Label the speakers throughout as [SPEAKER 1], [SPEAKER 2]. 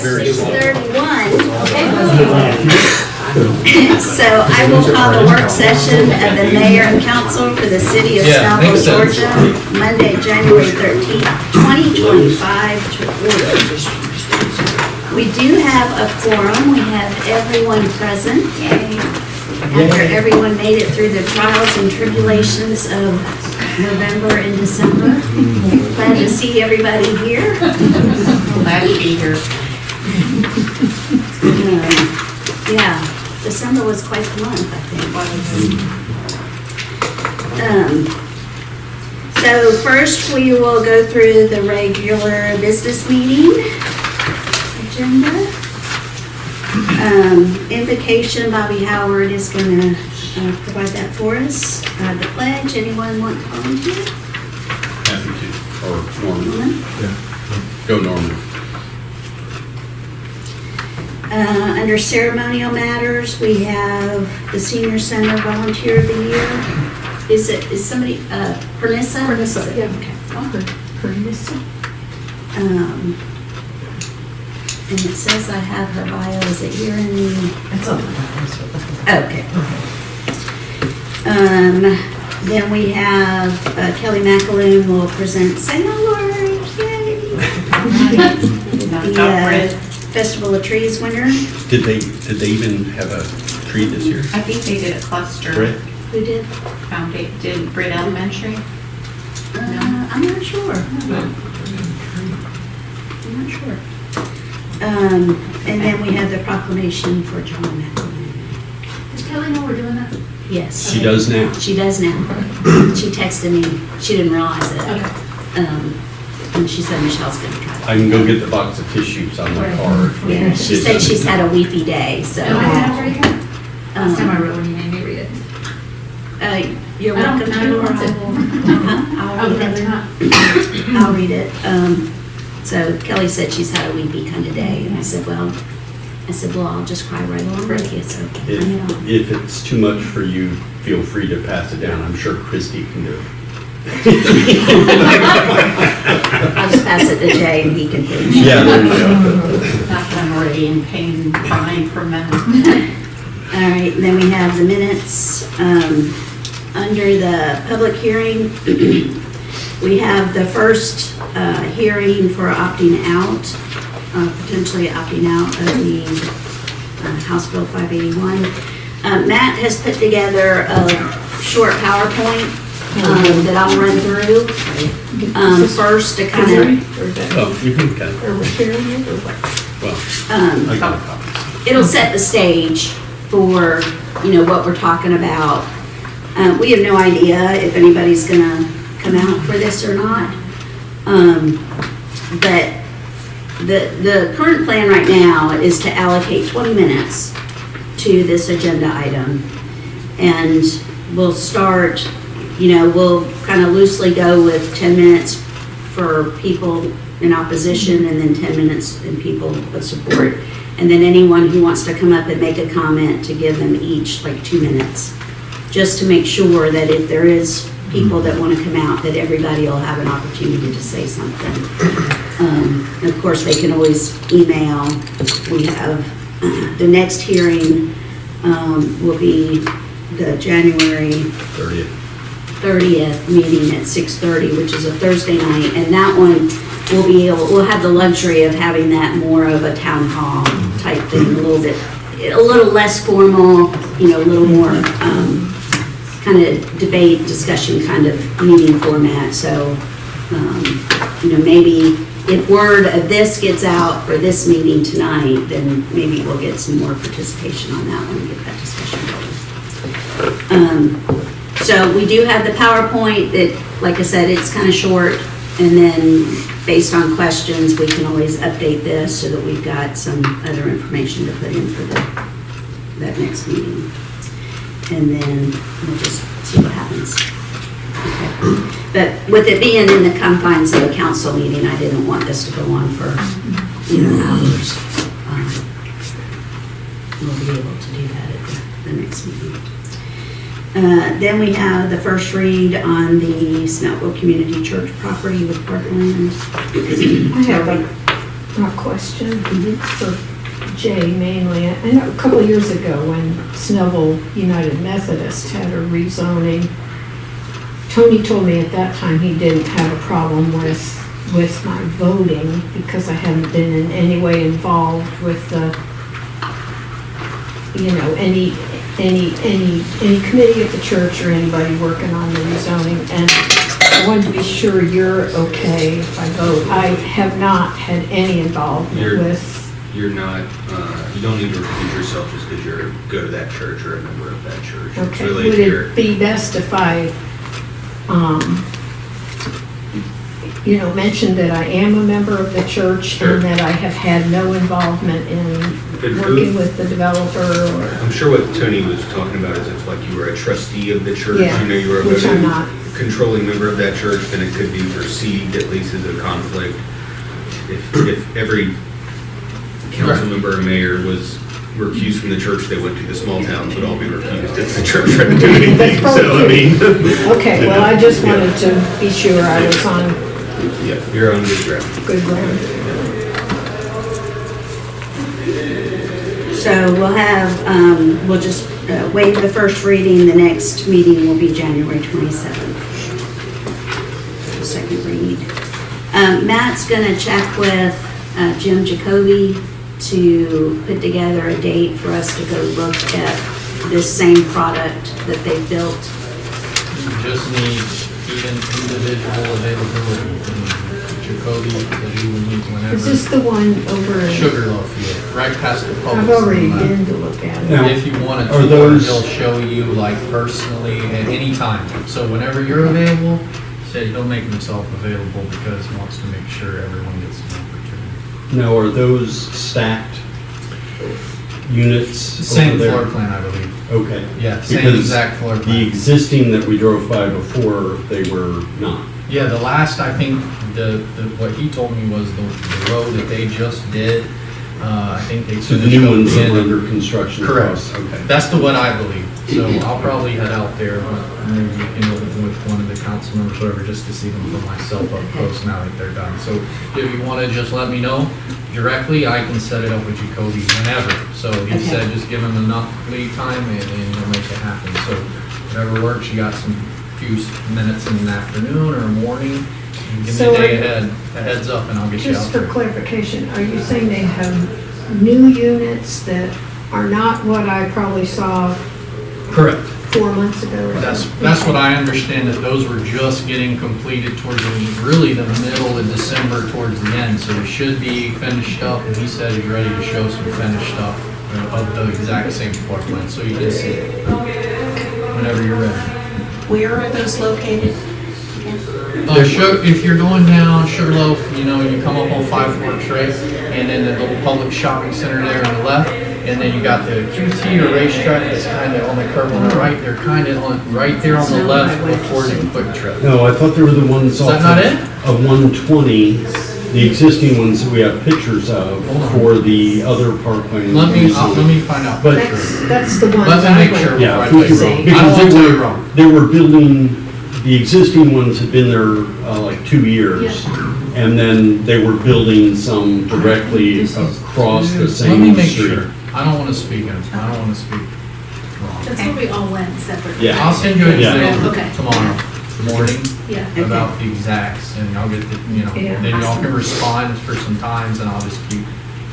[SPEAKER 1] 6:31. So I will call the work session of the mayor and council for the city of Snellville, Georgia, Monday, January 13th, 2025 to order. We do have a quorum. We have everyone present. After everyone made it through the trials and tribulations of November and December. Glad to see everybody here.
[SPEAKER 2] Glad to be here.
[SPEAKER 1] Yeah, December was quite the month, I think. So first we will go through the regular business meeting agenda. Invocation, Bobby Howard is going to provide that for us. The pledge, anyone want to volunteer?
[SPEAKER 3] Happy to, or Norman. Yeah. Go Norman.
[SPEAKER 1] Under ceremonial matters, we have the Senior Center Volunteer of the Year. Is somebody, Pernissa?
[SPEAKER 4] Pernissa, yeah.
[SPEAKER 1] Okay.
[SPEAKER 4] Pernissa.
[SPEAKER 1] And it says I have her bio, is it here in the?
[SPEAKER 4] It's on the
[SPEAKER 1] Okay. Then we have Kelly McAloon will present St. Lord, yay! The Festival of Trees winner.
[SPEAKER 3] Did they even have a tree this year?
[SPEAKER 2] I think they did a cluster.
[SPEAKER 3] Britt?
[SPEAKER 1] Who did?
[SPEAKER 2] Did Britt Elementary?
[SPEAKER 1] I'm not sure. I'm not sure. And then we have the proclamation for John McAloon.
[SPEAKER 4] Does Kelly know we're doing that?
[SPEAKER 1] Yes.
[SPEAKER 3] She does now.
[SPEAKER 1] She does now. She texted me. She didn't realize it.
[SPEAKER 4] Okay.
[SPEAKER 1] And she said Michelle's going to try to.
[SPEAKER 3] I can go get the box of tissues on my car.
[SPEAKER 1] Yeah, she said she's had a weepy day, so.
[SPEAKER 4] Oh, I have it right here? Last time I wrote when you made me read it.
[SPEAKER 1] You're
[SPEAKER 4] I don't
[SPEAKER 1] welcome to.
[SPEAKER 4] know what's it.
[SPEAKER 1] I'll read it. So Kelly said she's had a weepy kind of day, and I said, well, I'll just cry right along with you, so.
[SPEAKER 3] If it's too much for you, feel free to pass it down. I'm sure Christy can do it.
[SPEAKER 1] I'll just pass it to Jay and he can finish.
[SPEAKER 3] Yeah, there you go.
[SPEAKER 2] Not that I'm already in pain, crying for a minute.
[SPEAKER 1] All right, and then we have the minutes. Under the public hearing, we have the first hearing for opting out, potentially opting out of the House Bill 581. Matt has put together a short PowerPoint that I'll run through first to kind of.
[SPEAKER 3] Oh, you can cut it.
[SPEAKER 4] Or we're sharing it, or what?
[SPEAKER 3] Well, I got a copy.
[SPEAKER 1] It'll set the stage for, what we're talking about. We have no idea if anybody's gonna come out for this or not. But the current plan right now is to allocate 20 minutes to this agenda item. And we'll start, we'll kind of loosely go with 10 minutes for people in opposition and then 10 minutes in people of support. And then anyone who wants to come up and make a comment to give them each like 2 minutes, just to make sure that if there is people that want to come out, that everybody will have an opportunity to say something. Of course, they can always email. We have the next hearing will be the January 30th meeting at 6:30, which is a Thursday night, and that one we'll have the luxury of having that more of a town hall type thing, a little less formal, a little more kind of debate, discussion kind of meeting format. So, maybe if word of this gets out for this meeting tonight, then maybe we'll get some more participation on that one and get that discussion going. So we do have the PowerPoint that, like I said, it's kind of short, and then based on questions, we can always update this so that we've got some other information to put in for that next meeting. And then we'll just see what happens. Okay. But with it being in the confines of a council meeting, I didn't want this to go on for, hours. We'll be able to do that at the next meeting. Then we have the first read on the Snellville Community Church property with parkland.
[SPEAKER 4] I have a
[SPEAKER 5] A question for Jay mainly. I know a couple of years ago when Snellville United Methodist had a rezoning, Tony told me at that time he didn't have a problem with my voting because I hadn't been in any way involved with the, you know, any committee at the church or anybody working on the rezoning. And I wanted to be sure you're okay if I vote. I have not had any involvement with.
[SPEAKER 6] You're not, you don't need to recuse yourself just because you go to that church or a member of that church. It's
[SPEAKER 5] Okay,
[SPEAKER 6] really
[SPEAKER 5] would
[SPEAKER 6] if you're,
[SPEAKER 5] it be best if I, you know, mention that I am a member of the church
[SPEAKER 6] Sure.
[SPEAKER 5] and that I have had no involvement in working with the developer or?
[SPEAKER 6] I'm sure what Tony was talking about is if like you were a trustee of the church,
[SPEAKER 5] Yeah,
[SPEAKER 6] you know, you were a
[SPEAKER 5] which I'm
[SPEAKER 6] voting
[SPEAKER 5] not.
[SPEAKER 6] controlling member of that church, then it could be perceived at least as a conflict. If every council member or mayor was recused from the church they went to, the small towns would all be recused if the church tried to do anything. So, I mean.
[SPEAKER 5] Okay, well, I just wanted to be sure I was on
[SPEAKER 6] Yeah, you're on good ground.
[SPEAKER 5] good ground.
[SPEAKER 1] So we'll have, we'll just waive the first reading. The next meeting will be January 27th. The second read. Matt's gonna check with Jim Jacoby to put together a date for us to go look at this same product that they built.
[SPEAKER 7] You just need individual availability from Jacoby, that he will meet whenever.
[SPEAKER 5] Is this the one over in?
[SPEAKER 7] Sugarloaf, yeah, right past the Publix.
[SPEAKER 5] I've already
[SPEAKER 7] on the
[SPEAKER 5] been
[SPEAKER 7] left.
[SPEAKER 5] to look at it.
[SPEAKER 3] Now,
[SPEAKER 7] If you wanted
[SPEAKER 3] are
[SPEAKER 7] to,
[SPEAKER 3] those-
[SPEAKER 7] he'll show you like personally at any time. So whenever you're available, say he'll make himself available because he wants to make sure everyone gets an opportunity.
[SPEAKER 3] Now, are those stacked units
[SPEAKER 7] Same
[SPEAKER 3] over there?
[SPEAKER 7] floor plan, I believe.
[SPEAKER 3] Okay.
[SPEAKER 7] Yeah, same
[SPEAKER 3] Because
[SPEAKER 7] exact floor
[SPEAKER 3] The
[SPEAKER 7] plan.
[SPEAKER 3] existing that we drove by before, they were not.
[SPEAKER 7] Yeah, the last, I think, what he told me was the road that they just did, I think they
[SPEAKER 3] So the
[SPEAKER 7] finished
[SPEAKER 3] new
[SPEAKER 7] up
[SPEAKER 3] ones
[SPEAKER 7] the
[SPEAKER 3] that
[SPEAKER 7] end
[SPEAKER 3] were
[SPEAKER 7] of-
[SPEAKER 3] under construction.
[SPEAKER 7] Correct.
[SPEAKER 3] across- Okay.
[SPEAKER 7] That's the one I believe. So I'll probably head out there, maybe, you know, with one of the council members, whatever, just to see them for myself up close now that they're done. So if you want to just let me know directly, I can set it up with Jacoby whenever. So he
[SPEAKER 1] Okay.
[SPEAKER 7] said just give him enough lead time and he'll make it happen. So whatever works, you got some few minutes in the afternoon or morning, give me
[SPEAKER 5] So
[SPEAKER 7] a day
[SPEAKER 5] are-
[SPEAKER 7] ahead, a heads up and I'll get you
[SPEAKER 5] Just
[SPEAKER 7] out
[SPEAKER 5] for
[SPEAKER 7] there.
[SPEAKER 5] clarification, are you saying they have new units that are not what I probably saw
[SPEAKER 7] Correct.
[SPEAKER 5] 4 months ago or
[SPEAKER 7] That's
[SPEAKER 5] something?
[SPEAKER 7] what I understand, that those were just getting completed towards really the middle of December towards the end, so they should be finished up, and he said he's ready to show some finished stuff of the exact same floor plan, so you can see it whenever you're ready.
[SPEAKER 2] Where are those located?
[SPEAKER 7] If you're going down Sugarloaf, you know, you come up on Five Forks, right? And then the little public shopping center there on the left, and then you got the QT or racetrack that's kind of on the curve on the right. They're kind of right there on the left before the Quick Trip.
[SPEAKER 3] No, I thought they were the ones
[SPEAKER 7] Is
[SPEAKER 3] off
[SPEAKER 7] that not it?
[SPEAKER 3] of 120, the existing ones that we have pictures of for the other parkland.
[SPEAKER 7] Let me find out.
[SPEAKER 3] But-
[SPEAKER 5] That's the ones
[SPEAKER 7] Let me
[SPEAKER 5] I
[SPEAKER 7] make
[SPEAKER 5] went.
[SPEAKER 7] sure.
[SPEAKER 3] Yeah,
[SPEAKER 7] before I
[SPEAKER 3] if we
[SPEAKER 7] tell
[SPEAKER 3] could,
[SPEAKER 7] you wrong. I don't
[SPEAKER 3] because
[SPEAKER 7] want to tell you wrong.
[SPEAKER 3] they were building, the existing ones had been there like 2 years. And then they were building some directly across the
[SPEAKER 7] Let me
[SPEAKER 3] same
[SPEAKER 7] make
[SPEAKER 3] street.
[SPEAKER 7] sure. I don't want to speak wrong.
[SPEAKER 4] That's where we all went separately.
[SPEAKER 3] Yeah.
[SPEAKER 7] I'll send you an
[SPEAKER 3] Yeah.
[SPEAKER 7] email
[SPEAKER 4] Okay.
[SPEAKER 7] tomorrow morning
[SPEAKER 4] Yeah.
[SPEAKER 7] about the exacts, and I'll get the, you know,
[SPEAKER 5] Yeah.
[SPEAKER 7] then y'all can respond for some times, and I'll just keep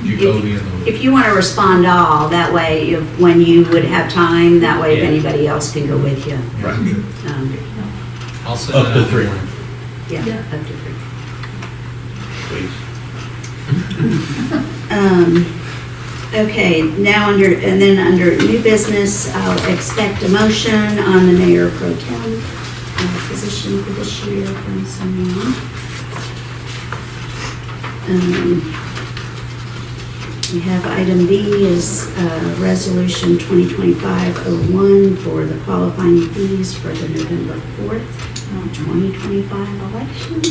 [SPEAKER 7] Jacoby in the.
[SPEAKER 1] If you want to respond all, that way, when you would have time, that way if
[SPEAKER 7] Yeah.
[SPEAKER 1] anybody else can go with you.
[SPEAKER 3] Right.
[SPEAKER 7] I'll send
[SPEAKER 3] Up
[SPEAKER 7] it
[SPEAKER 3] to
[SPEAKER 7] out
[SPEAKER 3] 3.
[SPEAKER 7] tomorrow.
[SPEAKER 1] Yeah,
[SPEAKER 4] Yeah.
[SPEAKER 1] up to 3.
[SPEAKER 3] Please.
[SPEAKER 1] Okay, now under new business, I'll expect a motion on the mayor pro tem position for this year from someone. We have item B is resolution 2025-01 for the qualifying fees for the November 4th, 2025 election.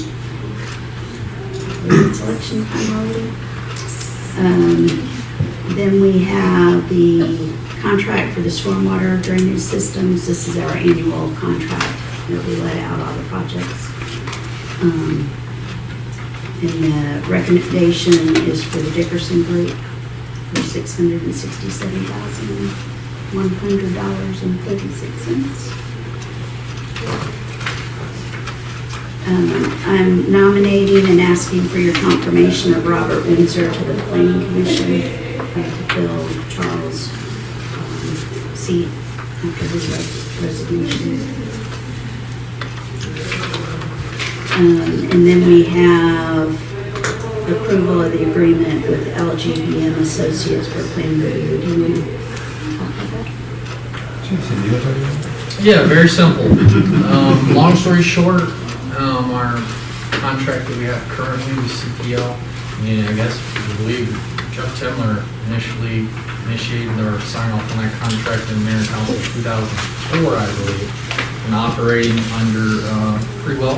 [SPEAKER 1] It's election time already. Then we have the contract for the stormwater drainage systems. This is our annual contract that we let out all the projects. And the recommendation is for the Dickerson Group for $667,100.36. I'm nominating and asking for your confirmation of Robert Windsor to the Planning Commission to fill Charles' seat after his resignation. And then we have approval of the agreement with LGBM Associates for plan review. Do you want to talk about that?
[SPEAKER 7] Yeah, very simple. Long story short, our contract that we have currently with CPL, I guess we believe Jeff Timler initially initiated or signed off on that contract in Mayor Council 2004, I believe, and operating under pretty well.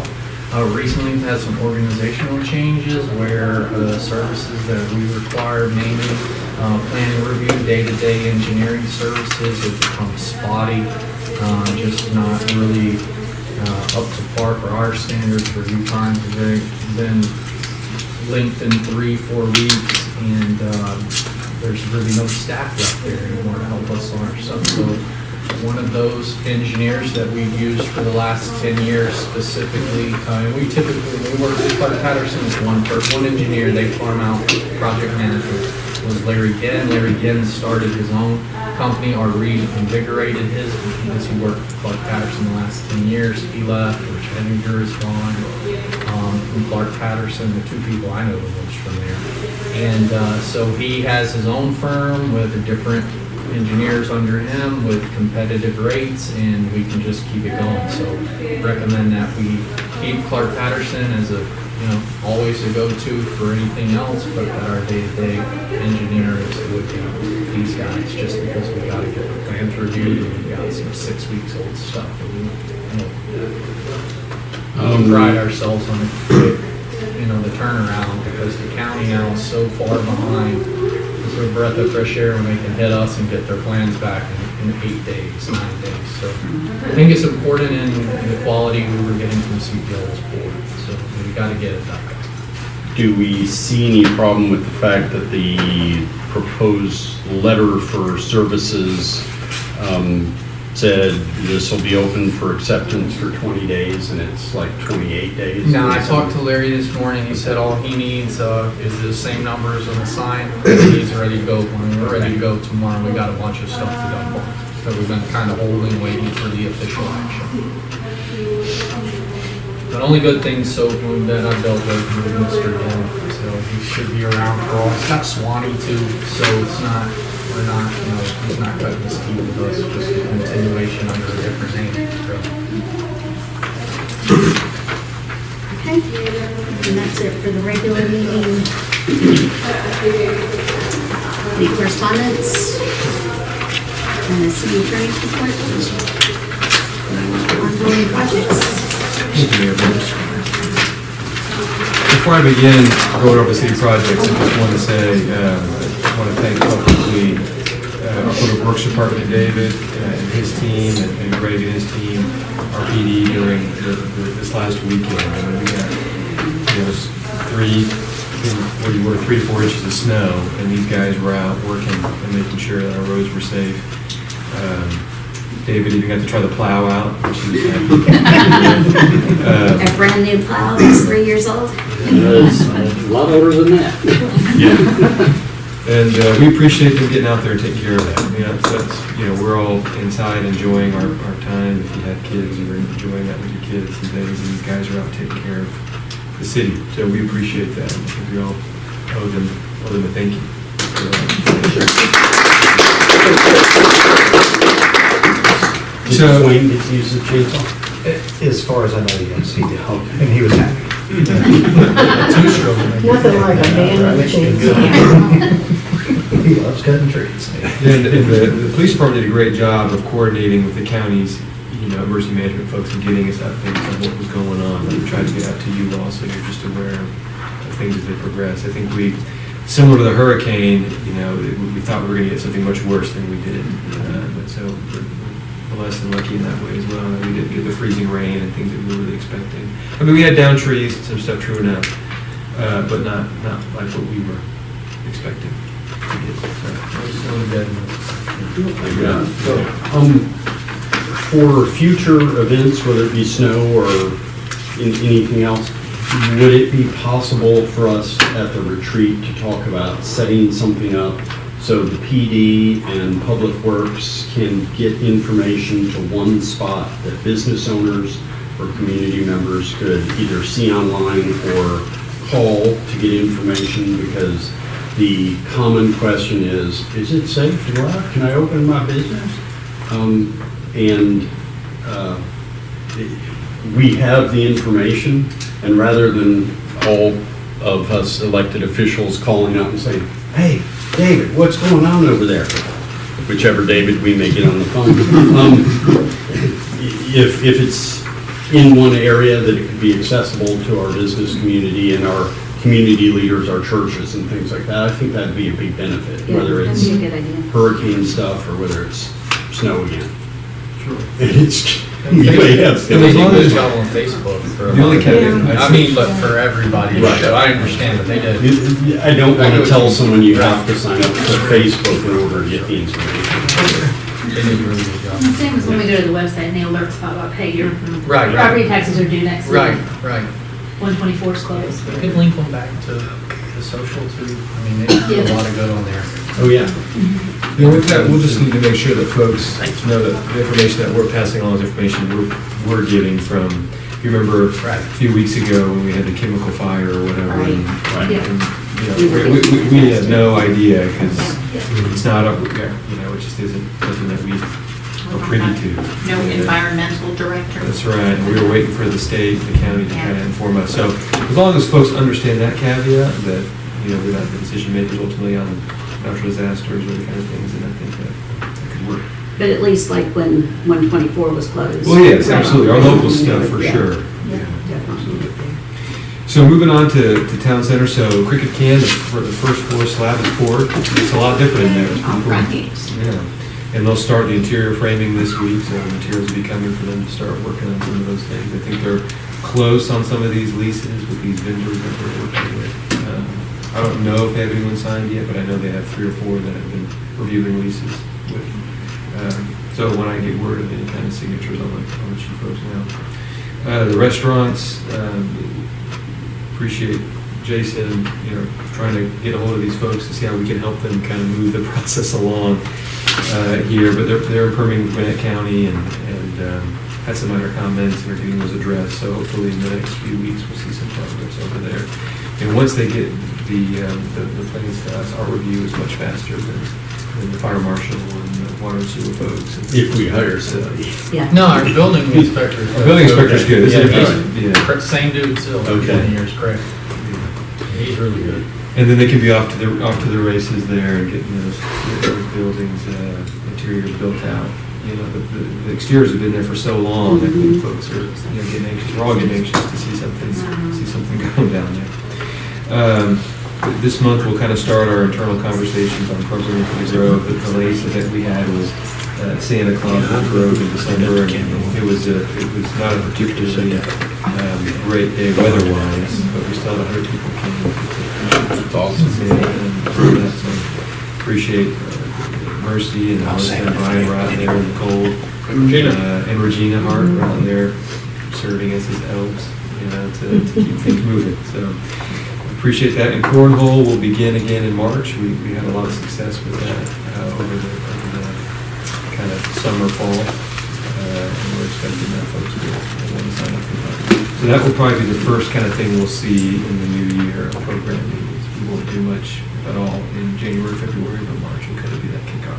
[SPEAKER 7] Recently we've had some organizational changes where services that we require, mainly planning review, day-to-day engineering services, have become spotty, just not really up to par for our standards. Review times have been lengthened 3-4 weeks, and there's really no staff left there anymore to help us on our stuff. So one of those engineers that we've used for the last 10 years specifically, and we work with Clark Patterson as one engineer, they farm out project management, was Larry Ginn. Larry Ginn started his own company or reinvigorated his because he worked with Clark Patterson the last 10 years. He left, Rich Henninger is gone, from Clark Patterson, the two people I know the most from there. And so he has his own firm with different engineers under him with competitive rates, and we can just keep it going. So recommend that we keep Clark Patterson as always a go-to for anything else, but that our day-to-day engineers would be these guys, just because we got to get the plans reviewed, and we've got some 6 weeks old stuff that we pride ourselves on the turnaround, because the county now is so far behind. It's a breath of fresh air when they can hit us and get their plans back in 8 days, 9 days. So I think it's important in the quality we were getting from CPL's board. So we got to get it done.
[SPEAKER 3] Do we see any problem with the fact that the proposed letter for services said this will be open for acceptance for 20 days and it's like 28 days?
[SPEAKER 7] No, I talked to Larry this morning. He said all he needs is the same numbers on the sign. He's ready to go. When we're ready to go tomorrow, we got a bunch of stuff to do. So we've been kind of holding, waiting for the official action. But only good things so that I've dealt with Mr. Gill. So he should be around for all. It's got Swanee too, so it's not, he's not cutting his teeth with us, just a continuation under a different name. So.
[SPEAKER 1] Okay, and that's it for the regular meeting. Any correspondence? And the city attorney's report, please. Ongoing projects.
[SPEAKER 8] Before I begin going over city projects, I just want to say, I want to thank publicly our Public Works Department, David and his team, and Greg and his team, our PD during this last weekend. I mean, we got 3 to 4 inches of snow, and these guys were out working and making sure that our roads were safe. David even got to try the plow out, which he was happy.
[SPEAKER 1] A brand new plow that's 3 years old.
[SPEAKER 9] It's a lot older than that.
[SPEAKER 8] Yeah. And we appreciate them getting out there and taking care of that. We're all inside enjoying our time. If you had kids, you were enjoying that with your kids. And these guys are out taking care of the city. So we appreciate that. I think we all owe them a thank you.
[SPEAKER 3] So Wayne gets to use the chainsaw?
[SPEAKER 10] As far as I know, yes, he did. And he was happy.
[SPEAKER 5] Nothing like a man with a chainsaw.
[SPEAKER 10] He loves cutting trees.
[SPEAKER 8] And the police department did a great job of coordinating with the county's, emergency management folks and getting us updates on what was going on. We tried to get out to you also, you're just aware of things as they progress. I think similar to the hurricane, we thought we were going to get something much worse than we did. But so we're blessed and lucky in that way as well. And we didn't get the freezing rain and things that we were really expecting. I mean, we had down trees and some stuff truing up. but not like what we were expecting to get. So, we're still in bed.
[SPEAKER 3] For future events, whether it be snow or anything else, would it be possible for us at the retreat to talk about setting something up so the PD and Public Works can get information to one spot that business owners or community members could either see online or call to get information? Because the common question is it safe to go out? Can I open my business? We have the information, and rather than all of us elected officials calling out and saying, hey, David, what's going on over there? Whichever David we may get on the phone. If it's in one area that it could be accessible to our business community and our community leaders, our churches and things like that, I think that'd be a big benefit,
[SPEAKER 1] Yeah,
[SPEAKER 3] whether
[SPEAKER 1] that'd
[SPEAKER 3] it's
[SPEAKER 1] be a good idea.
[SPEAKER 3] hurricane stuff or whether it's snow again.
[SPEAKER 8] Sure.
[SPEAKER 3] And it's, we may have
[SPEAKER 8] And as long as-
[SPEAKER 7] job on Facebook. For
[SPEAKER 8] The only caveat
[SPEAKER 7] I mean, but for everybody,
[SPEAKER 3] Right.
[SPEAKER 7] so I understand, but they did.
[SPEAKER 3] I don't want to tell someone you have to sign up for Facebook in order to get the information.
[SPEAKER 7] They did a really good job.
[SPEAKER 4] The same as when we go to the website and the alerts pop up, hey, your
[SPEAKER 7] Right,
[SPEAKER 4] property
[SPEAKER 7] right.
[SPEAKER 4] taxes are due next
[SPEAKER 7] Right,
[SPEAKER 4] month.
[SPEAKER 7] right.
[SPEAKER 4] 124 is closed.
[SPEAKER 7] We could link them back to the social too. I mean, they do a lot of good on there.
[SPEAKER 3] Oh, yeah.
[SPEAKER 8] You know, with that, we'll just need to make sure that folks know that the information that we're passing on is information we're getting from, if you remember
[SPEAKER 7] Right.
[SPEAKER 8] a few weeks ago when we had the chemical fire or whatever. and-
[SPEAKER 3] Right.
[SPEAKER 8] and, you know, we had no idea because it's not, it just isn't something that we are privy to.
[SPEAKER 2] No environmental director.
[SPEAKER 8] That's right, and we were waiting for the state, the county to kind of inform us. So as long as folks understand that caveat, that, we're not the decision makers ultimately on natural disasters or the kind of things, and I think that could work.
[SPEAKER 1] But at least like when 124 was closed.
[SPEAKER 8] Well, yes, absolutely, our local
[SPEAKER 1] Yeah.
[SPEAKER 8] stuff for
[SPEAKER 1] Yeah.
[SPEAKER 8] sure.
[SPEAKER 1] Yeah, definitely.
[SPEAKER 8] So moving on to Town Center, so Cricket Can, for the first floor slab is poured. It's a lot different in there. It's
[SPEAKER 2] All
[SPEAKER 8] pretty cool.
[SPEAKER 2] right.
[SPEAKER 8] Yeah, and they'll start the interior framing this week, so materials will be coming for them to start working on some of those things. I think they're close on some of these leases with these vendors that we're working with. I don't know if they have anyone signed yet, but I know they have 3 or 4 that have been reviewing leases with. So when I get word of any kind of signatures, I'll let you folks know. The restaurants, appreciate Jason, trying to get a hold of these folks to see how we can help them kind of move the process along here. But they're permitting with Gwinnett County and had some minor comments and are getting those addressed. So hopefully in the next few weeks we'll see some progress over there. And once they get the plans to us, our review is much faster than the fire marshal and the water and sewer folks.
[SPEAKER 3] If we hire somebody.
[SPEAKER 1] Yeah.
[SPEAKER 7] No, our building inspector.
[SPEAKER 8] Our building inspector's good, isn't
[SPEAKER 7] Yeah,
[SPEAKER 8] he?
[SPEAKER 7] he's
[SPEAKER 8] Yeah.
[SPEAKER 7] same dude still, for
[SPEAKER 3] Okay.
[SPEAKER 7] 20 years, correct. He's really good.
[SPEAKER 8] And then they can be off to the races there and getting those buildings, interiors built out. The exteriors have been there for so long, I think folks are, getting anxious, we're all getting anxious to see something going down there. This month, we'll kind of start our internal conversations on programming for the Grove. The latest event we had was Santa Claus at the Grove in December, and it was not a particularly great day weather-wise, but we still had 100 people came.
[SPEAKER 3] That's awesome.
[SPEAKER 8] And appreciate Mercy and Melissa and Brian were out there in the cold. And Regina Hart were out there serving us as elves, to keep things moving. So appreciate that. And Cornhole will begin again in March. We had a lot of success with that over the kind of summer, fall. And we're expecting that folks will want to sign up for that. So that will probably be the first kind of thing we'll see in the new year of programming. We won't do much at all in January, February, but March will kind of be that kickoff.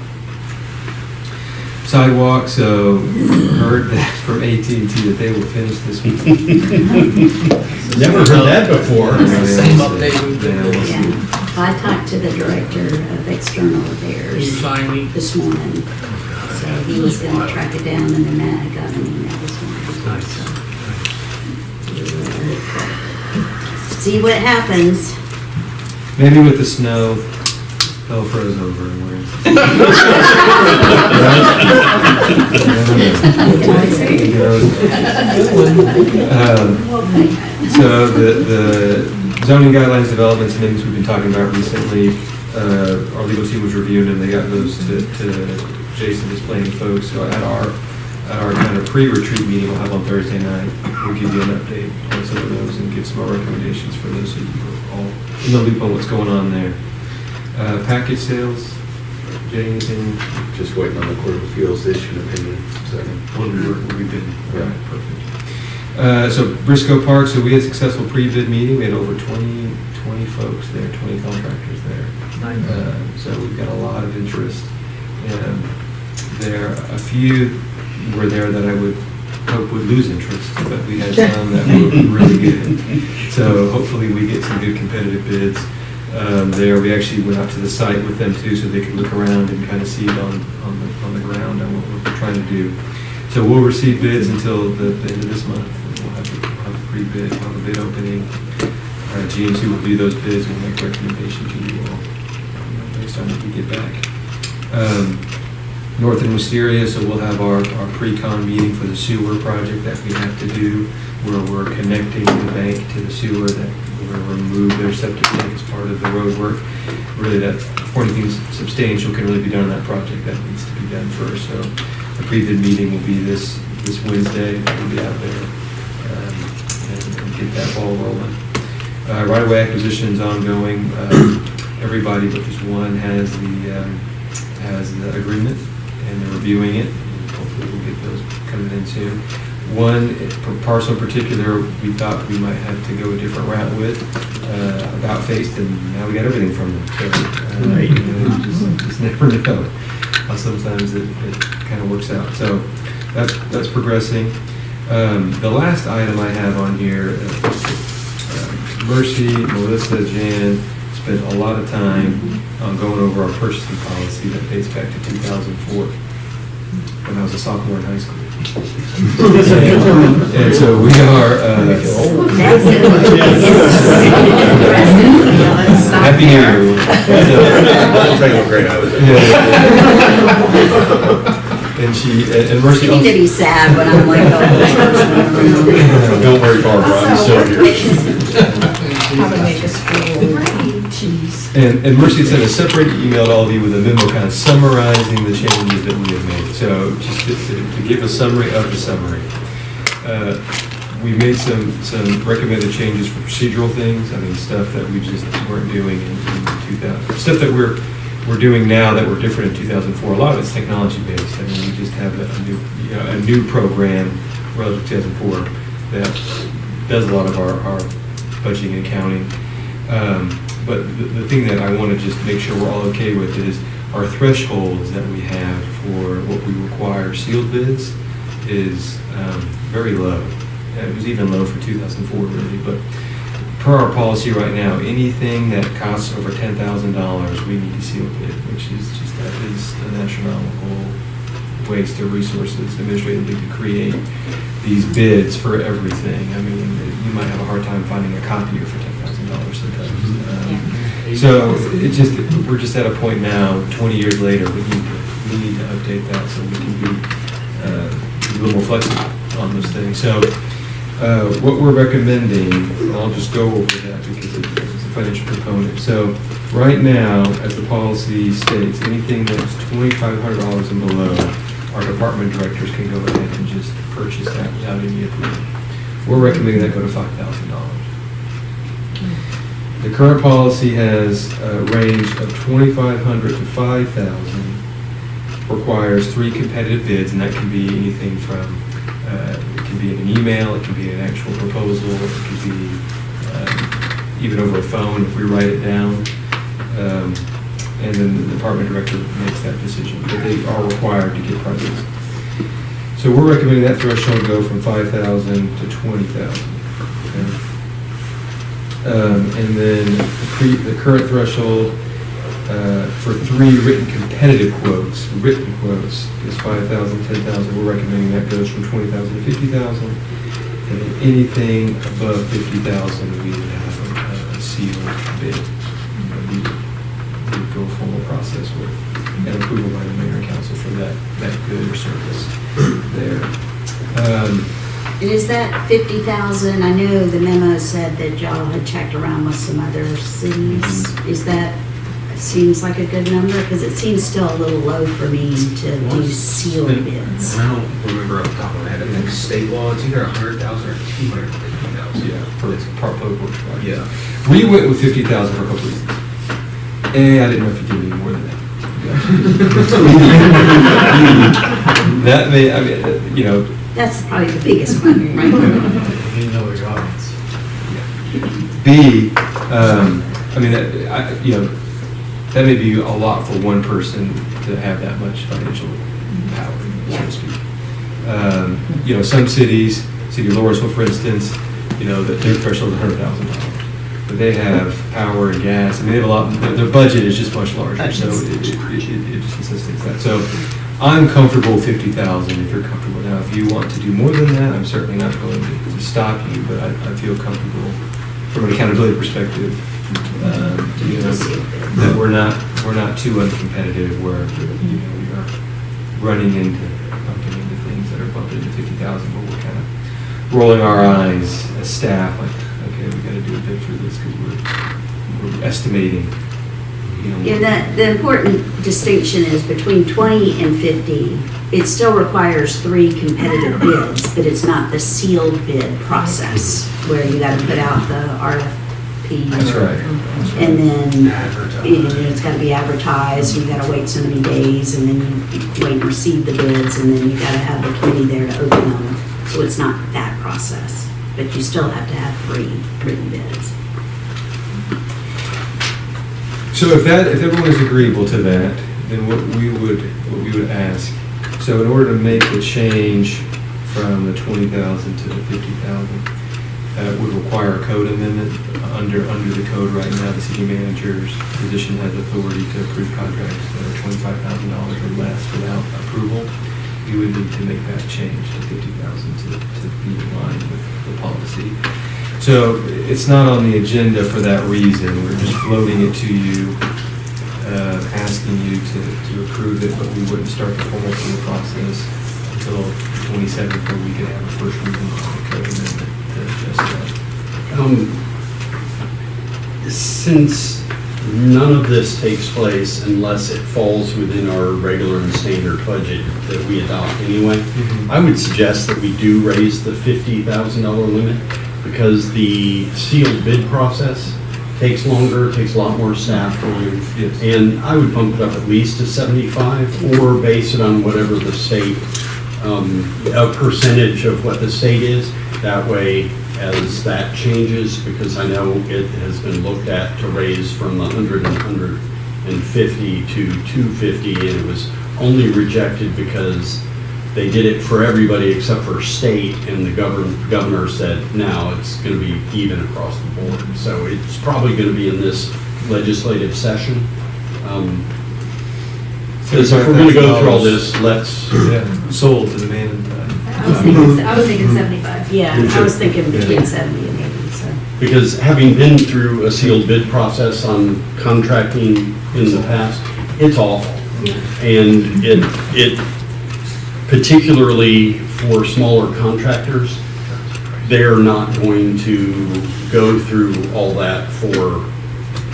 [SPEAKER 8] Sidewalk, so heard that from AT&T that they will finish this week.
[SPEAKER 3] Never heard that before.
[SPEAKER 7] It's the same update we've been
[SPEAKER 8] Yeah, we'll
[SPEAKER 7] doing.
[SPEAKER 8] see.
[SPEAKER 1] Yeah. I talked to the director of external
[SPEAKER 7] You
[SPEAKER 1] affairs
[SPEAKER 7] finally,
[SPEAKER 1] this morning. So he was going to track it down, and then Matt got an email this morning.
[SPEAKER 3] Nice.
[SPEAKER 1] So, see what happens.
[SPEAKER 8] Maybe with the snow, hell froze over and we're. So the Zoning guidelines, developments, and things we've been talking about recently. Our legal team was reviewing them. They got those to Jason, his planning folks. So at our kind of pre-retreat meeting we'll have on Thursday night, we'll give you an update on some of those and give some more recommendations for those so you're all in the loop on what's going on there. Package sales, Jay, anything?
[SPEAKER 6] Just waiting on the Court of Appeals to issue an opinion.
[SPEAKER 8] We've been, right, perfect. So Briscoe Park, so we had a successful pre-bid meeting. We had over 20 folks there, 20 contractors there. So we've got a lot of interest. And there, a few were there that I would hope would lose interest, but we had some that were really good. So hopefully we get some good competitive bids. There, we actually went out to the site with them too, so they could look around and kind of see it on the ground and what we're trying to do. So we'll receive bids until the end of this month. We'll have a pre-bid, we'll have a bid opening. GMC will do those bids and make recommendations to you all based on what we get back. North and Wisteria, so we'll have our pre-con meeting for the sewer project that we have to do, where we're connecting the bank to the sewer that we're going to remove their septic tank as part of the road work. Really, that before anything substantial can really be done on that project, that needs to be done first. So the pre-bid meeting will be this Wednesday. We'll be out there and get that ball rolling. Right-of-way acquisition is ongoing. Everybody but just one has the agreement, and they're reviewing it. And hopefully we'll get those coming in soon. One parcel in particular, we thought we might have to go a different route with, about faced, and now we got everything from them. So, you just never know how sometimes it kind of works out. So that's progressing. The last item I have on here, Mercy, Melissa, Jan spent a lot of time on going over our purchasing policy that dates back to 2004, when I was a sophomore in high school. And so we are, Happy New Year, everyone.
[SPEAKER 6] I'll tell you what grade I was in.
[SPEAKER 8] And and Mercy
[SPEAKER 1] You need to be sad when I'm like, oh.
[SPEAKER 3] Don't worry, Barbara, I'm still here.
[SPEAKER 5] How to make a school cheese.
[SPEAKER 8] And Mercy sent a separate email to all of you with a memo kind of summarizing the changes that we have made. So just to give a summary of the summary. We made some recommended changes for procedural things. I mean, stuff that we just weren't doing in 2000. Stuff that we're doing now that were different in 2004. A lot of it's technology based. I mean, we just have a new program relative to 2004 that does a lot of our budgeting and accounting. But the thing that I want to just make sure we're all okay with is our thresholds that we have for what we require sealed bids is very low. It was even low for 2004 really, but per our policy right now, anything that costs over $10,000, we need to seal bid, which is just, that is an astronomical waste of resources administratively to create these bids for everything. I mean, you might have a hard time finding a copier for $10,000 sometimes. So we're just at a point now, 20 years later, we need to update that so we can be a little more flexible on those things. So what we're recommending, and I'll just go over that because it's a financial component. So right now, as the policy states, anything that's $2,500 and below, our department directors can go ahead and just purchase that without any approval. We're recommending that go to $5,000. The current policy has a range of $2,500 to $5,000, requires 3 competitive bids, and that can be anything from, it can be in an email, it can be an actual proposal, it could be even over a phone if we write it down, and then the department director makes that decision, but they are required to get prices. So we're recommending that threshold go from $5,000 to $20,000. Okay? And then the current threshold for 3 written competitive quotes, is $5,000, $10,000. We're recommending that goes from $20,000 to $50,000. And anything above $50,000, we would have a sealed bid. We would go a formal process with and approval by the mayor and council for that good or service there.
[SPEAKER 1] And is that 50,000? I know the memo said that y'all had checked around with some other cities. Is that, seems like a good number? Because it seems still a little low for me to do sealed bids.
[SPEAKER 6] I don't remember off the top of my head, I think state law, it's either 100,000 or 250,000.
[SPEAKER 8] Yeah, for this public works project.
[SPEAKER 6] Yeah.
[SPEAKER 8] We went with 50,000 for a couple reasons. A, I didn't know if you could do more than that. That may, I mean, you know,
[SPEAKER 1] That's probably the biggest one, right?
[SPEAKER 7] You know your audience.
[SPEAKER 8] B, I mean, you know, that may be a lot for one person to have that much financial power, so to speak. You know, some cities, City of Lawrenceville, for instance, you know, their threshold is $100,000. But they have power and gas, I mean, they have a lot, their budget is just much larger, so it just necessitates that. So I'm comfortable with 50,000 if you're comfortable. Now, if you want to do more than that, I'm certainly not going to stop you, but I feel comfortable from an accountability perspective, you know, that we're not too uncompetitive where, you know, we are bumping into things that are bumping into 50,000, but we're kind of rolling our eyes as staff, like, okay, we got to do a bid for this because we're estimating, you know.
[SPEAKER 1] Yeah, the important distinction is between 20 and 50, it still requires 3 competitive bids, but it's not the sealed bid process where you got to put out the RFP.
[SPEAKER 8] That's right.
[SPEAKER 1] And then, you know, it's got to be advertised, and you got to wait so many days, and then you wait and receive the bids, and then you got to have the committee there to open them. So it's not that process, but you still have to have 3 written bids.
[SPEAKER 8] So if everyone is agreeable to that, then what we would ask, so in order to make the change from the 20,000 to the 50,000, would require a code amendment. Under the code right now, the city manager's position has authority to approve contracts that are $25,000 or less without approval. You would need to make that change to 50,000 to be in line with the policy. So it's not on the agenda for that reason. We're just floating it to you, asking you to approve it, but we wouldn't start the formal approval process until the 27th, where we could have a first reading on the code amendment to adjust that.
[SPEAKER 3] Since none of this takes place unless it falls within our regular and standard budget that we adopt anyway, I would suggest that we do raise the $50,000 limit, because the sealed bid process takes longer, takes a lot more staff time.
[SPEAKER 8] Yes.
[SPEAKER 3] And I would bump it up at least to 75, or base it on whatever the state, a percentage of what the state is. That way, as that changes, because I know it has been looked at to raise from the 100 and 150 to 250, and it was only rejected because they did it for everybody except for state, and the governor said, no, it's going to be even across the board. So it's probably going to be in this legislative session. Because if we're going to go through all this, let's...
[SPEAKER 8] Sold to the man in the
[SPEAKER 4] I was thinking 75.
[SPEAKER 1] Yeah, I was thinking between 70 and 80, so.
[SPEAKER 3] Because having been through a sealed bid process on contracting in the past, it's awful. And it particularly for smaller contractors, they're not going to go through all that for,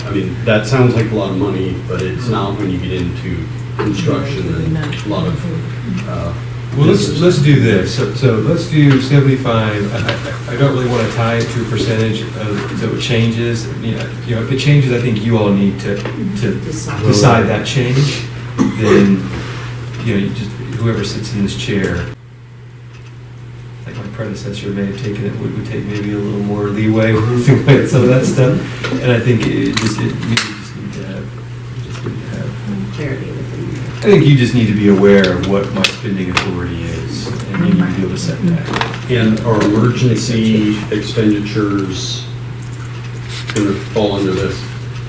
[SPEAKER 3] I mean, that sounds like a lot of money, but it's not when you get into construction and a lot of,
[SPEAKER 8] well, let's do this. So let's do 75. I don't really want to tie it to a percentage so it changes. You know, if it changes, I think you all need to decide that change. Then, you know, you just whoever sits in this chair, like my predecessor may have taken it, would take maybe a little more leeway with some of that stuff. And I think we just need to have
[SPEAKER 1] Clarity within there.
[SPEAKER 8] I think you just need to be aware of what my spending authority is, and you need to be able to set that.
[SPEAKER 3] and our emergency expenditures going to fall under this.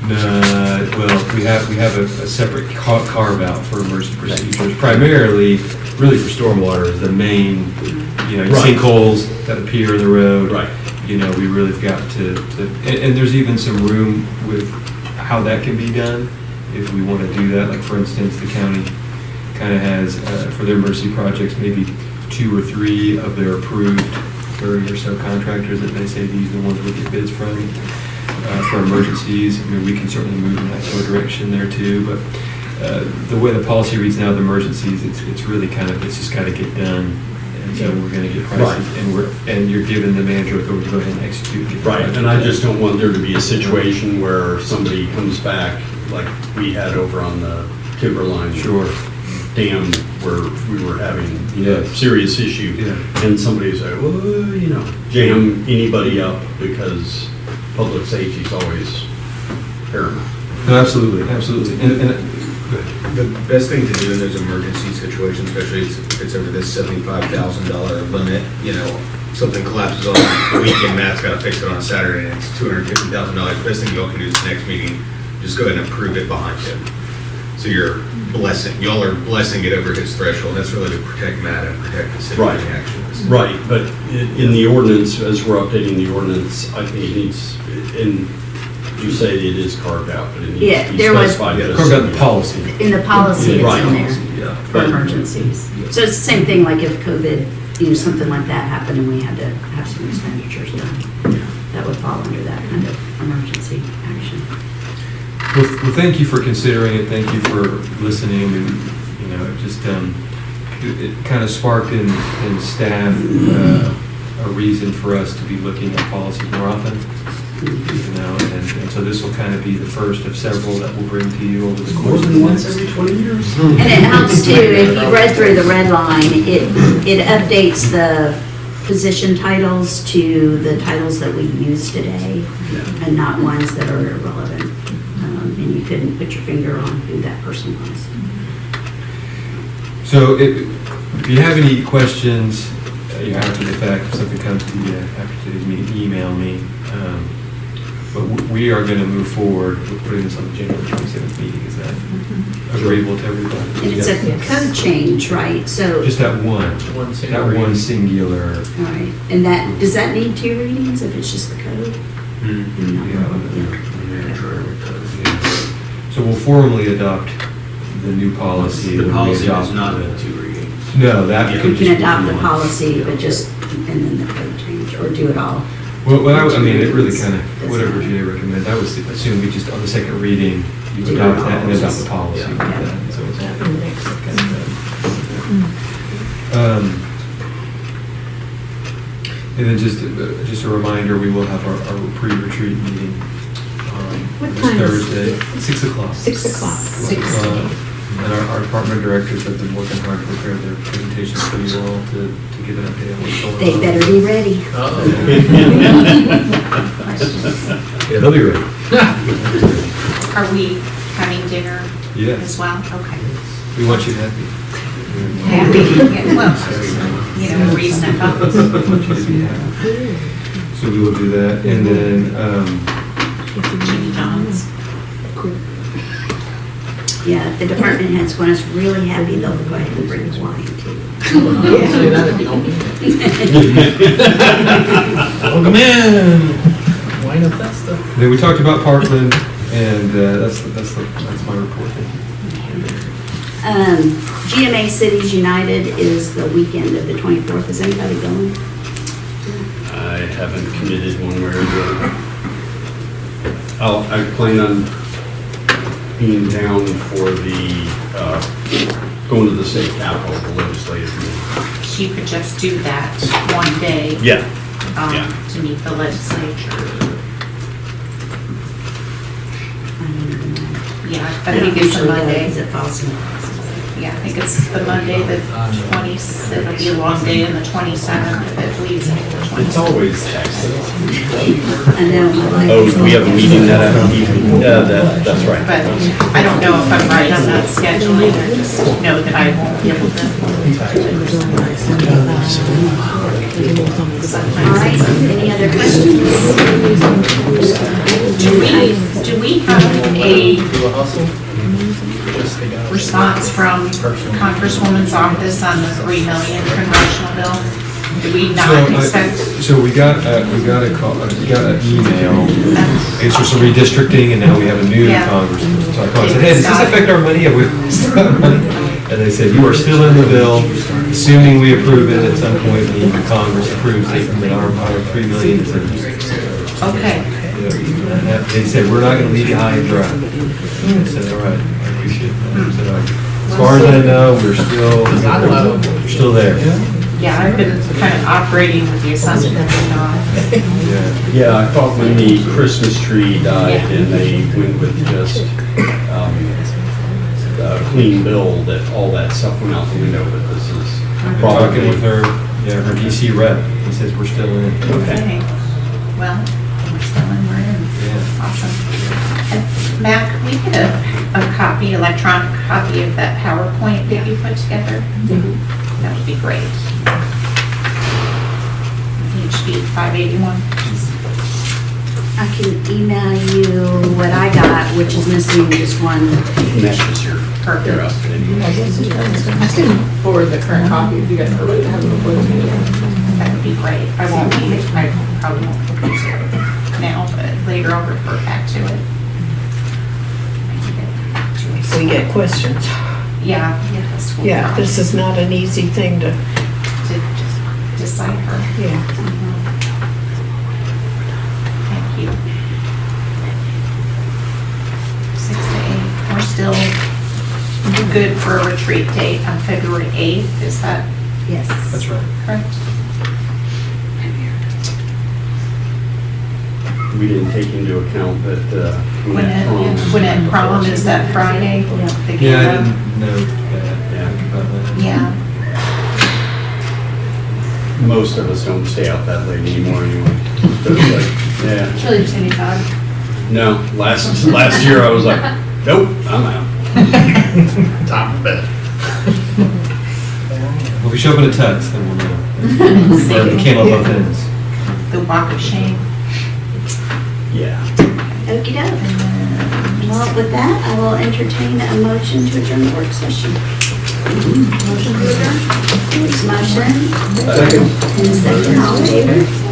[SPEAKER 8] Well, we have a separate carve out for emergency procedures, primarily, really for stormwater is the main, you know,
[SPEAKER 3] Right.
[SPEAKER 8] sinkholes that appear in the road.
[SPEAKER 3] Right.
[SPEAKER 8] You know, we really have got to, and there's even some room with how that can be done, if we want to do that. Like, for instance, the county kind of has, for their emergency projects, maybe 2 or 3 of their approved 30 or so contractors that they say these are the ones we get bids from for emergencies. I mean, we can certainly move in that sort of direction there too, but the way the policy reads now, the emergencies, it's really kind of, it's just got to get done. And so we're going to get prices, and you're giving the manager authority to go ahead and execute.
[SPEAKER 3] Right, and I just don't want there to be a situation where somebody comes back, like we had over on the Timberline
[SPEAKER 8] Sure.
[SPEAKER 3] Dam, where we were having, you know,
[SPEAKER 8] Yes.
[SPEAKER 3] serious issue.
[SPEAKER 8] Yeah.
[SPEAKER 3] And somebody say, well, you know, jam anybody up because public safety is always paramount.
[SPEAKER 8] No, absolutely, absolutely. And
[SPEAKER 6] The best thing to do in those emergency situations, especially if it's over this $75,000 limit, you know, something collapses on the weekend, Matt's got to fix it on Saturday, and it's $250,000. Best thing y'all can do is the next meeting, just go ahead and approve it behind him. So y'all are blessing it over his threshold. That's really to protect Matt and protect the city
[SPEAKER 3] Right.
[SPEAKER 6] actions.
[SPEAKER 3] Right, but in the ordinance, as we're updating the ordinance, I think it needs, and you say it is carved out, but it needs
[SPEAKER 1] Yeah,
[SPEAKER 3] to be
[SPEAKER 1] there was-
[SPEAKER 3] specified. as-
[SPEAKER 8] carve out the policy.
[SPEAKER 1] In the policy, it's
[SPEAKER 3] Right.
[SPEAKER 1] in there
[SPEAKER 3] Yeah,
[SPEAKER 1] for
[SPEAKER 3] but-
[SPEAKER 1] emergencies. So it's the same thing, like if COVID, you know, something like that happened and we had to have some expenditures done, that would fall under that kind of emergency action.
[SPEAKER 8] Well, thank you for considering it, thank you for listening, and, you know, it just, it kind of sparked in staff a reason for us to be looking at policy more often, you know, and so this will kind of be the first of several that we'll bring to you over the
[SPEAKER 3] More
[SPEAKER 8] course of
[SPEAKER 3] than
[SPEAKER 8] the
[SPEAKER 3] once
[SPEAKER 8] next.
[SPEAKER 3] every 20 years?
[SPEAKER 1] And it helps too, if you read through the red line, it updates the position titles to the titles that we use today and not ones that are irrelevant. And you couldn't put your finger on who that person was.
[SPEAKER 8] So if you have any questions, you know, after the fact, if something comes to you after today's meeting, email me. But we are going to move forward with putting this on the January 27th meeting. Is that agreeable to everybody?
[SPEAKER 1] And it's a code change, right? So,
[SPEAKER 8] Just that one,
[SPEAKER 7] One
[SPEAKER 8] that
[SPEAKER 7] single
[SPEAKER 8] one
[SPEAKER 7] reading.
[SPEAKER 8] singular.
[SPEAKER 1] all right, and that, does that need 2 readings if it's just the code?
[SPEAKER 8] So we'll formally adopt the new policy.
[SPEAKER 6] The
[SPEAKER 8] when we
[SPEAKER 6] policy
[SPEAKER 8] adopt
[SPEAKER 6] does not
[SPEAKER 8] the-
[SPEAKER 6] need 2 readings.
[SPEAKER 8] No, that
[SPEAKER 6] Yeah.
[SPEAKER 8] could
[SPEAKER 1] We
[SPEAKER 8] just
[SPEAKER 1] can
[SPEAKER 8] be
[SPEAKER 1] adopt the
[SPEAKER 8] one.
[SPEAKER 1] policy, but just, and then the code change, or do it all.
[SPEAKER 8] Well, I mean, it really kind of, whatever Jay recommends, I would assume we just, on the second reading, you
[SPEAKER 1] Do
[SPEAKER 8] adopt
[SPEAKER 1] it
[SPEAKER 8] that and
[SPEAKER 1] all.
[SPEAKER 8] adopt the policy.
[SPEAKER 6] Yeah.
[SPEAKER 8] with that. So it's all kind of done. And then just a reminder, we will have our pre-retreat meeting
[SPEAKER 5] What
[SPEAKER 8] this
[SPEAKER 5] time is
[SPEAKER 8] Thursday,
[SPEAKER 5] it?
[SPEAKER 8] 6 o'clock.
[SPEAKER 5] 6 o'clock.
[SPEAKER 8] And our department directors have been working hard to prepare their presentations for you all to give an update on what's going on.
[SPEAKER 1] They better be ready.
[SPEAKER 8] Yeah, they'll be ready.
[SPEAKER 2] Are we having dinner
[SPEAKER 8] Yes.
[SPEAKER 2] as well? Okay.
[SPEAKER 8] We want you happy.
[SPEAKER 2] Happy, yeah, well, you know, reason I thought.
[SPEAKER 8] We want you to be happy. So we will do that, and then,
[SPEAKER 2] Jimmy John's.
[SPEAKER 1] Yeah, if the department heads want us really happy, they'll go ahead and bring wine too.
[SPEAKER 7] Say that if you don't mean it. Welcome in. Wine and Festa.
[SPEAKER 8] then we talked about Parkland, and that's my report.
[SPEAKER 1] GMA Cities United is the weekend of the 24th. Is anybody going?
[SPEAKER 3] I haven't committed one way or the other. I plan on being down for the, going to the state capitol, the legislative meeting.
[SPEAKER 2] You could just do that one day.
[SPEAKER 3] Yeah. Yeah.
[SPEAKER 2] To meet the legislature. Yeah, I think it's a Monday.
[SPEAKER 1] Is it falls in?
[SPEAKER 2] Yeah, I think it's the Monday, the 20th, it'll be a long day, and the 27th, if it bleeds into the 27th.
[SPEAKER 3] It's always Texas.
[SPEAKER 1] I know. my life
[SPEAKER 3] Oh,
[SPEAKER 1] is
[SPEAKER 3] we have a
[SPEAKER 1] all-
[SPEAKER 3] meeting that afternoon. That's right.
[SPEAKER 2] But I don't know if I'm right on that schedule either, just know that I won't be able to.
[SPEAKER 1] All right, any other questions?
[SPEAKER 2] Do we have a response from Congresswoman's office on the 3 million congressional bill? Do we not expect?
[SPEAKER 8] So we got an email. It's just a redistricting, and now we have a new
[SPEAKER 2] Yeah.
[SPEAKER 8] congressman. So I called and said, hey, does this affect our money? Have we still got money? And they said, you are still in the bill. assuming we approve it at some point, the Congress approves it, and then our $3 million is in.
[SPEAKER 2] Okay,
[SPEAKER 8] They said, we're not gonna leave you high and dry. I said, all right, I appreciate that. So, as far as I know, we're still there.
[SPEAKER 2] yeah, I've been kind of operating with the assumption that we're not.
[SPEAKER 8] Yeah.
[SPEAKER 3] Yeah, I thought when the Christmas tree died and they went with just a clean bill, that all that stuff went out the window, but this is
[SPEAKER 8] Talking
[SPEAKER 3] probably.
[SPEAKER 8] with her DC rep, he says we're still in.
[SPEAKER 2] Okay, well, we're still in, we're in.
[SPEAKER 8] Yeah.
[SPEAKER 2] Awesome. And Matt, could we get a copy, electronic copy of that PowerPoint that you put together? That would be great. HB 581.
[SPEAKER 1] I can email you what I got, which is missing just one.
[SPEAKER 3] Mesh is your.
[SPEAKER 2] Perfect.
[SPEAKER 5] I can forward the current copy if you guys would like to have it before the meeting.
[SPEAKER 2] That would be great. I probably won't propose it now, but later I'll refer back to it.
[SPEAKER 5] So we get questions.
[SPEAKER 2] Yeah, yes. we'll
[SPEAKER 5] Yeah,
[SPEAKER 2] try
[SPEAKER 5] this is not an easy thing to,
[SPEAKER 2] to just decipher.
[SPEAKER 5] yeah.
[SPEAKER 2] Thank you. 6 to 8. We're still good for a retreat date on February 8th. Is that
[SPEAKER 1] Yes.
[SPEAKER 8] That's right.
[SPEAKER 2] correct?
[SPEAKER 3] We didn't take into account that,
[SPEAKER 2] Gwinnett prom is that Friday? The
[SPEAKER 8] Yeah, I
[SPEAKER 2] gala?
[SPEAKER 8] didn't know that. About that.
[SPEAKER 2] Yeah.
[SPEAKER 3] most of us don't stay out that late anymore anyway. So it's like, yeah,
[SPEAKER 4] Chili just any thought.
[SPEAKER 3] no, last year I was like, nope, I'm out. Time for bed.
[SPEAKER 8] Well, if we show up in a tux, then we'll know. Or the came up both ends.
[SPEAKER 2] The walk of shame.
[SPEAKER 3] Yeah.
[SPEAKER 1] Okey doke. Well, with that, I will entertain a motion to adjourn the work session. Motion to adjourn? Motion.
[SPEAKER 3] Second.
[SPEAKER 1] And a second, all in favor?